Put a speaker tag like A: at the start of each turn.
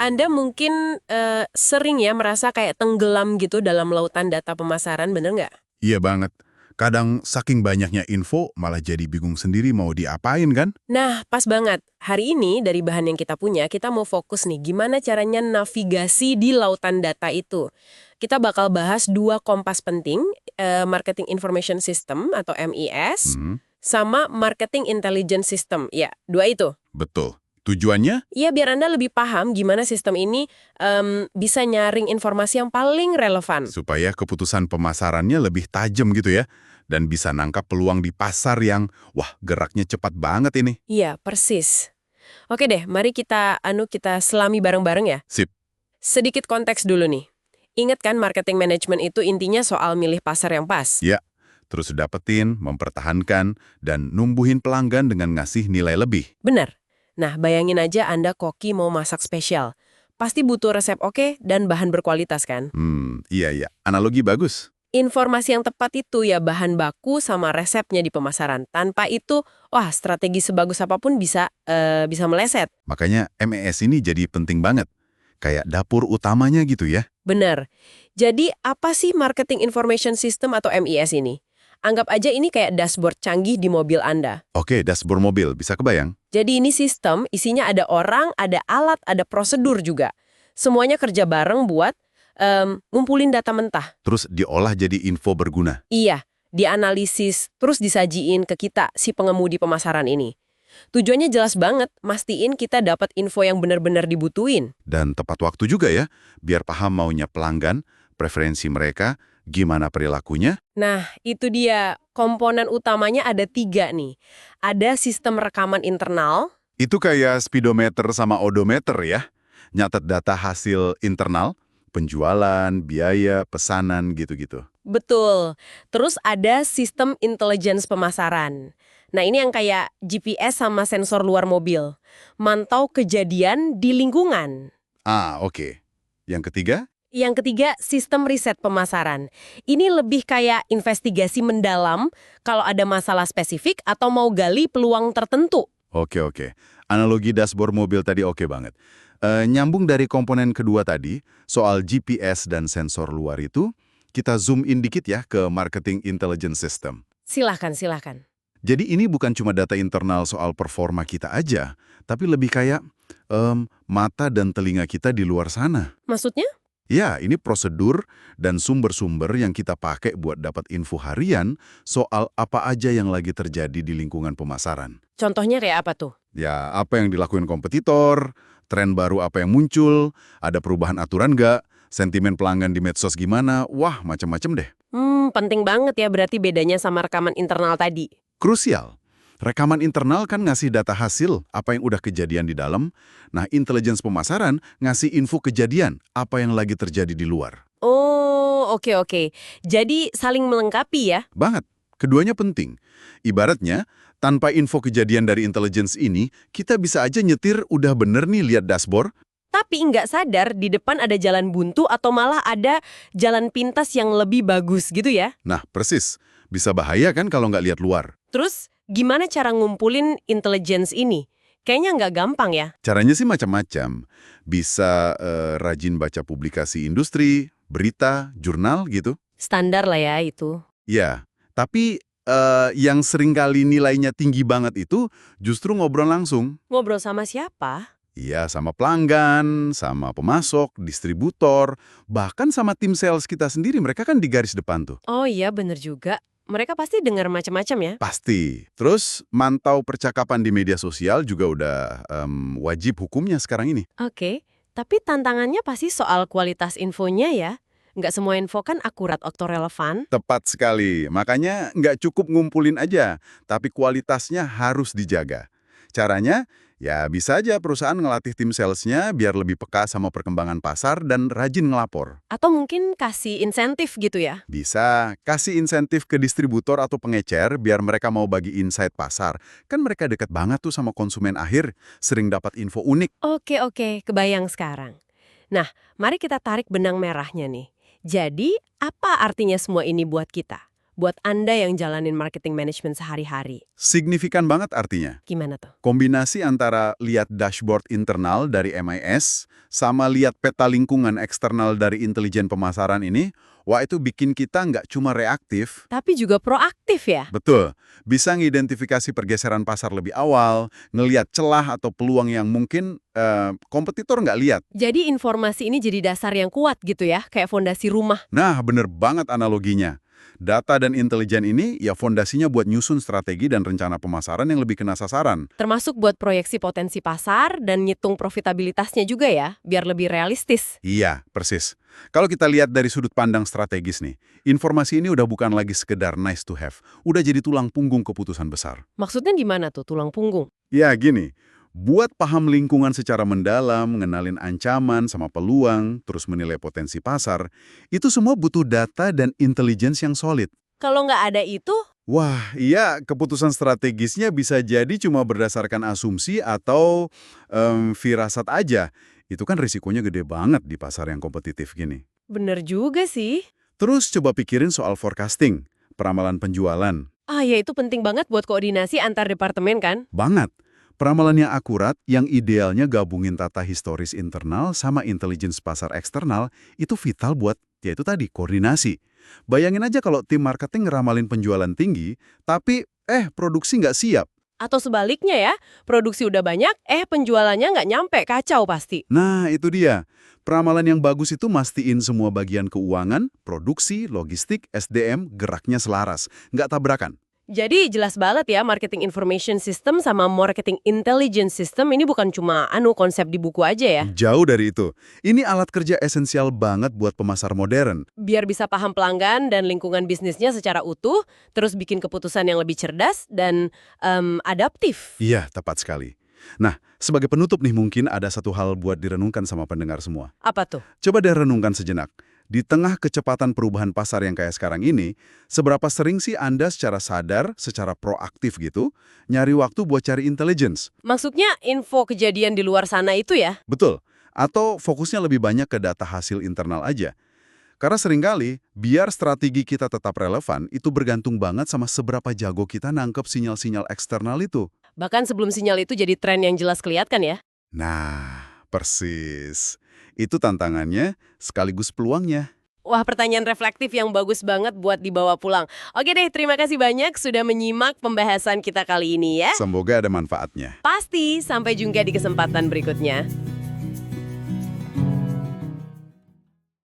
A: Anda mungkin sering ya merasa kayak tenggelam gitu dalam lautan data pemasaran, bener nggak?
B: Iya banget. Kadang saking banyaknya info malah jadi bingung sendiri mau diapain kan?
A: Nah, pas banget. Hari ini dari bahan yang kita punya, kita mau fokus nih gimana caranya navigasi di lautan data itu. Kita bakal bahas dua kompas penting, Marketing Information System atau MIS,
B: Hmm,
A: sama Marketing Intelligence System. Ya, dua itu.
B: betul. Tujuannya?
A: Iya, biar Anda lebih paham gimana sistem ini bisa nyaring informasi yang paling relevan.
B: Supaya keputusan pemasarannya lebih tajam gitu ya. Dan bisa nangkap peluang di pasar yang, wah geraknya cepat banget ini.
A: Iya, persis. Oke deh, mari kita selami bareng-bareng ya.
B: Sip.
A: Sedikit konteks dulu nih. Ingat kan marketing management itu intinya soal milih pasar yang pas?
B: Ya, terus dapetin, mempertahankan, dan numbuhin pelanggan dengan ngasih nilai lebih.
A: Benar. Nah, bayangin aja Anda koki mau masak spesial. Pasti butuh resep oke dan bahan berkualitas kan?
B: Iya. Analogi bagus.
A: Informasi yang tepat itu ya bahan baku sama resepnya di pemasaran. Tanpa itu, wah strategi sebagus apapun bisa meleset.
B: Makanya MES ini jadi penting banget. Kayak dapur utamanya gitu ya.
A: Benar. Jadi apa sih Marketing Information System atau MIS ini? Anggap aja ini kayak dashboard canggih di mobil Anda.
B: Oke, dashboard mobil, bisa kebayang?
A: Jadi ini sistem, isinya ada orang, ada alat, ada prosedur juga. Semuanya kerja bareng buat ngumpulin data mentah.
B: Terus diolah jadi info berguna.
A: Iya, dianalisis, terus disajiin ke kita, si pengemudi pemasaran ini. Tujuannya jelas banget, mastiin kita dapat info yang benar-benar dibutuhin.
B: Dan tepat waktu juga ya, biar paham maunya pelanggan, preferensi mereka, gimana perilakunya.
A: Nah, itu dia. Komponen utamanya ada 3 nih. Ada sistem rekaman internal.
B: Itu kayak speedometer sama odometer ya. Nyatet data hasil internal, penjualan, biaya, pesanan, gitu-gitu.
A: Betul. Terus ada sistem intelligence pemasaran. Nah, ini yang kayak GPS sama sensor luar mobil. Mantau kejadian di lingkungan.
B: Oke. Yang ketiga?
A: Yang ketiga, sistem riset pemasaran. Ini lebih kayak investigasi mendalam kalau ada masalah spesifik atau mau gali peluang tertentu.
B: Oke. Analogi dashboard mobil tadi oke banget. Nyambung dari komponen kedua tadi, soal GPS dan sensor luar itu, kita zoom in dikit ya ke Marketing Intelligence System.
A: Silahkan.
B: Jadi ini bukan cuma data internal soal performa kita aja, tapi lebih kayak mata dan telinga kita di luar sana.
A: Maksudnya?
B: Ya, ini prosedur dan sumber-sumber yang kita pakai buat dapat info harian soal apa aja yang lagi terjadi di lingkungan pemasaran.
A: Contohnya kayak apa tuh?
B: Ya, apa yang dilakuin kompetitor, tren baru apa yang muncul, ada perubahan aturan nggak, sentimen pelanggan di medsos gimana, wah macam-macam deh.
A: Penting banget ya berarti bedanya sama rekaman internal tadi.
B: Krusial. Rekaman internal kan ngasih data hasil apa yang udah kejadian di dalam. Nah, intelligence pemasaran ngasih info kejadian apa yang lagi terjadi di luar.
A: Oh, oke. Jadi saling melengkapi ya?
B: Banget. Keduanya penting. Ibaratnya, tanpa info kejadian dari intelligence ini, kita bisa aja nyetir udah bener nih lihat dashboard.
A: Tapi nggak sadar di depan ada jalan buntu atau malah ada jalan pintas yang lebih bagus gitu ya?
B: Nah, persis. Bisa bahaya kan kalau nggak lihat luar.
A: Terus gimana cara ngumpulin intelligence ini? Kayaknya nggak gampang ya?
B: Caranya sih macam-macam. Bisa rajin baca publikasi industri, berita, jurnal gitu.
A: Standar lah ya itu.
B: Ya, tapi yang seringkali nilainya tinggi banget itu justru ngobrol langsung.
A: Ngobrol sama siapa?
B: Iya, sama pelanggan, sama pemasok, distributor, bahkan sama tim sales kita sendiri. Mereka kan di garis depan tuh.
A: Oh iya bener juga. Mereka pasti dengar macam-macam ya?
B: Pasti. Terus mantau percakapan di media sosial juga udah wajib hukumnya sekarang ini.
A: Oke, tapi tantangannya pasti soal kualitas infonya ya. Nggak semua info kan akurat atau relevan.
B: Tepat sekali. Makanya nggak cukup ngumpulin aja, tapi kualitasnya harus dijaga. Caranya, ya bisa aja perusahaan ngelatih tim salesnya biar lebih peka sama perkembangan pasar dan rajin ngelapor.
A: Atau mungkin kasih insentif gitu ya.
B: Bisa kasih insentif ke distributor atau pengecer biar mereka mau bagi insight pasar. Kan mereka dekat banget tuh sama konsumen akhir, sering dapat info unik.
A: Oke, kebayang sekarang. Nah, mari kita tarik benang merahnya nih. Jadi, apa artinya semua ini buat kita? buat Anda yang jalanin marketing management sehari-hari?
B: Signifikan banget artinya.
A: Gimana tuh?
B: Kombinasi antara lihat dashboard internal dari MIS sama lihat peta lingkungan eksternal dari intelijen pemasaran ini, wah itu bikin kita nggak cuma reaktif,
A: Tapi juga proaktif ya?
B: betul, bisa ngidentifikasi pergeseran pasar lebih awal, ngelihat celah atau peluang yang mungkin kompetitor nggak lihat.
A: Jadi informasi ini jadi dasar yang kuat gitu ya, kayak fondasi rumah.
B: Nah, bener banget analoginya. Data dan intelijen ini ya fondasinya buat nyusun strategi dan rencana pemasaran yang lebih kena sasaran.
A: Termasuk buat proyeksi potensi pasar dan ngitung profitabilitasnya juga ya, biar lebih realistis.
B: Iya, persis. Kalau kita lihat dari sudut pandang strategis nih, informasi ini udah bukan lagi sekedar nice to have, udah jadi tulang punggung keputusan besar.
A: Maksudnya gimana tuh tulang punggung?
B: Ya gini, buat paham lingkungan secara mendalam, ngenalin ancaman sama peluang, terus menilai potensi pasar, itu semua butuh data dan intelligence yang solid.
A: Kalau nggak ada itu,
B: Wah, iya, keputusan strategisnya bisa jadi cuma berdasarkan asumsi atau firasat aja. Itu kan risikonya gede banget di pasar yang kompetitif gini.
A: bener juga sih.
B: Terus coba pikirin soal forecasting, peramalan penjualan.
A: Ah ya itu penting banget buat koordinasi antar departemen kan?
B: Banget. Peramalan yang akurat, yang idealnya gabungin tata historis internal sama intelligence pasar eksternal, itu vital buat, yaitu tadi, koordinasi. Bayangin aja kalau tim marketing ngeramalin penjualan tinggi, tapi produksi nggak siap.
A: Atau sebaliknya ya, produksi udah banyak, penjualannya nggak nyampe, kacau pasti.
B: Nah, itu dia. Peramalan yang bagus itu mastiin semua bagian keuangan, produksi, logistik, SDM, geraknya selaras, nggak tabrakan.
A: Jadi jelas banget ya, marketing information system sama marketing intelligence system ini bukan cuma konsep di buku aja ya.
B: Jauh dari itu. Ini alat kerja esensial banget buat pemasar modern.
A: Biar bisa paham pelanggan dan lingkungan bisnisnya secara utuh, terus bikin keputusan yang lebih cerdas dan adaptif.
B: Iya, tepat sekali. Nah, sebagai penutup nih mungkin ada satu hal buat direnungkan sama pendengar semua.
A: Apa tuh?
B: Coba deh renungkan sejenak. Di tengah kecepatan perubahan pasar yang kayak sekarang ini, seberapa sering sih Anda secara sadar, secara proaktif gitu, nyari waktu buat cari intelligence?
A: Maksudnya info kejadian di luar sana itu ya?
B: Betul. Atau fokusnya lebih banyak ke data hasil internal aja. Karena seringkali, biar strategi kita tetap relevan, itu bergantung banget sama seberapa jago kita nangkep sinyal-sinyal eksternal itu.
A: Bahkan sebelum sinyal itu jadi tren yang jelas kelihatan ya?
B: Nah, persis. Itu tantangannya sekaligus peluangnya.
A: Wah, pertanyaan reflektif yang bagus banget buat dibawa pulang. Oke deh, terima kasih banyak sudah menyimak pembahasan kita kali ini ya.
B: Semoga ada manfaatnya.
A: Pasti, sampai jumpa di kesempatan berikutnya.